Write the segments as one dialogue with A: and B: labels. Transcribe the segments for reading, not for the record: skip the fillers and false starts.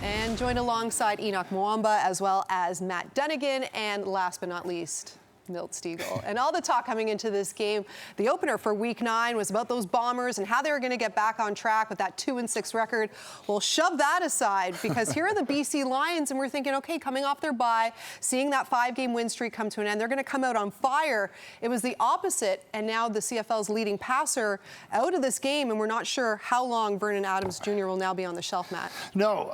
A: And joined alongside Enoch Mwamba, as well as Matt Dunigan, and last but not least, Milt Stegall. And all the talk coming into this game, the opener for Week 9 was about those Bombers and how they were going to get back on track with that 2-6 record. Well, shove that aside, because here are the BC Lions, and we're thinking, okay, coming off their bye, seeing that 5-game win streak come to an end, they're going to come out on fire. It was the opposite, and now the CFL's leading passer out of this game, and we're not sure how long Vernon Adams Jr. will now be on the shelf, Matt.
B: No,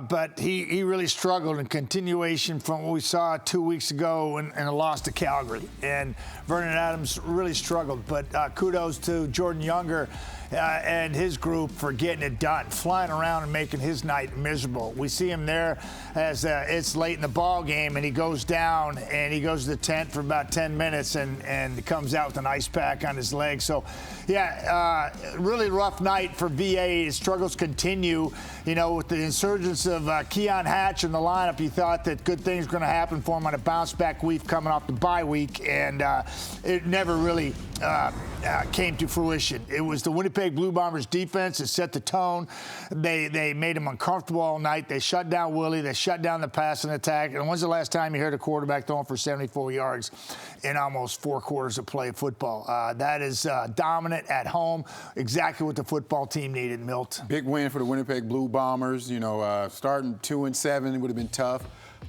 B: but he really struggled in continuation from what we saw 2 weeks ago in a loss to Calgary. And Vernon Adams really struggled, but kudos to Jordan Younger and his group for getting it done, flying around and making his night miserable. We see him there as it's late in the ball game, and he goes down and he goes to the tent for about 10 minutes and comes out with an ice pack on his leg. So, yeah, really rough night for VA. His struggles continue. You know, with the insurgence of Keon Hatch in the lineup, you thought that good things were going to happen for him on a bounce-back week coming off the bye week, and it never really came to fruition. It was the Winnipeg Blue Bombers defense that set the tone. They made him uncomfortable all night. They shut down Willie. They shut down the passing attack. And when's the last time you heard a quarterback throwing for 74 yards in almost 4 quarters of play of football? That is dominant at home. Exactly what the football team needed, Milt.
C: Big win for the Winnipeg Blue Bombers. You know, starting 2-7 would have been tough.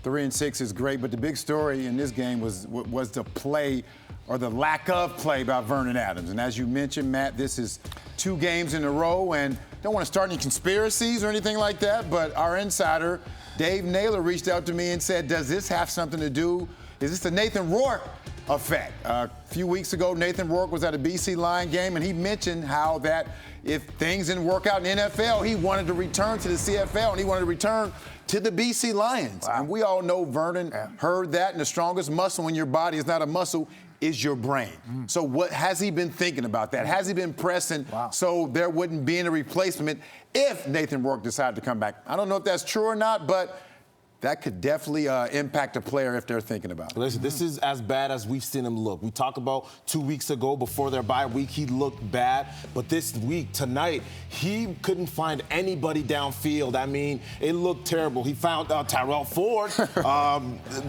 C: 3-6 is great, but the big story in this game was the play, or the lack of play, by Vernon Adams. And as you mentioned, Matt, this is 2 games in a row, and don't want to start any conspiracies or anything like that, but our insider, Dave Naylor, reached out to me and said, does this have something to do, is this the Nathan Rourke effect? A few weeks ago, Nathan Rourke was at a BC Lion game, and he mentioned how that if things didn't work out in the NFL, he wanted to return to the CFL, and he wanted to return to the BC Lions. Wow. And we all know Vernon heard that, and the strongest muscle in your body is not a muscle, is your brain. So what has he been thinking about that? Has he been pressing so there wouldn't be any replacement if Nathan Rourke decided to come back? I don't know if that's true or not, but that could definitely impact a player if they're thinking about it.
D: Listen, this is as bad as we've seen him look. We talked about 2 weeks ago before their bye week, he looked bad. But this week, tonight, he couldn't find anybody downfield. I mean, it looked terrible. He found Tyrell Ford.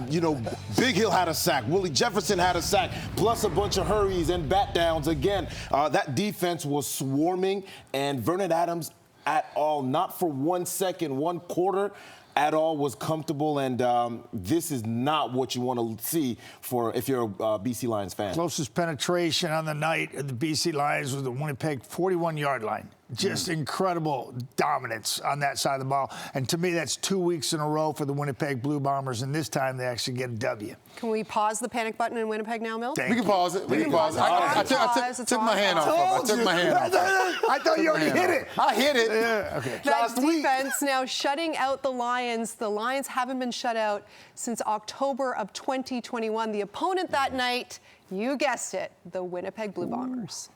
D: You know, Big Hill had a sack. Willie Jefferson had a sack, plus a bunch of hurries and bat downs. Again, that defense was swarming, and Vernon Adams at all, not for 1 second, 1 quarter, at all was comfortable, and this is not what you want to see for if you're a BC Lions fan.
B: Closest penetration on the night of the BC Lions was the Winnipeg 41-yard line. Just incredible dominance on that side of the ball. And to me, that's 2 weeks in a row for the Winnipeg Blue Bombers, and this time they actually get a W.
A: Can we pause the panic button in Winnipeg now, Milt?
C: We can pause it. We can pause it. I took my hand off. I took my hand off.
B: I thought you already hit it.
C: I hit it.
B: Yeah, okay.
A: That defense now shutting out the Lions. The Lions haven't been shut out since October of 2021. The opponent that night, you guessed it, the Winnipeg Blue Bombers.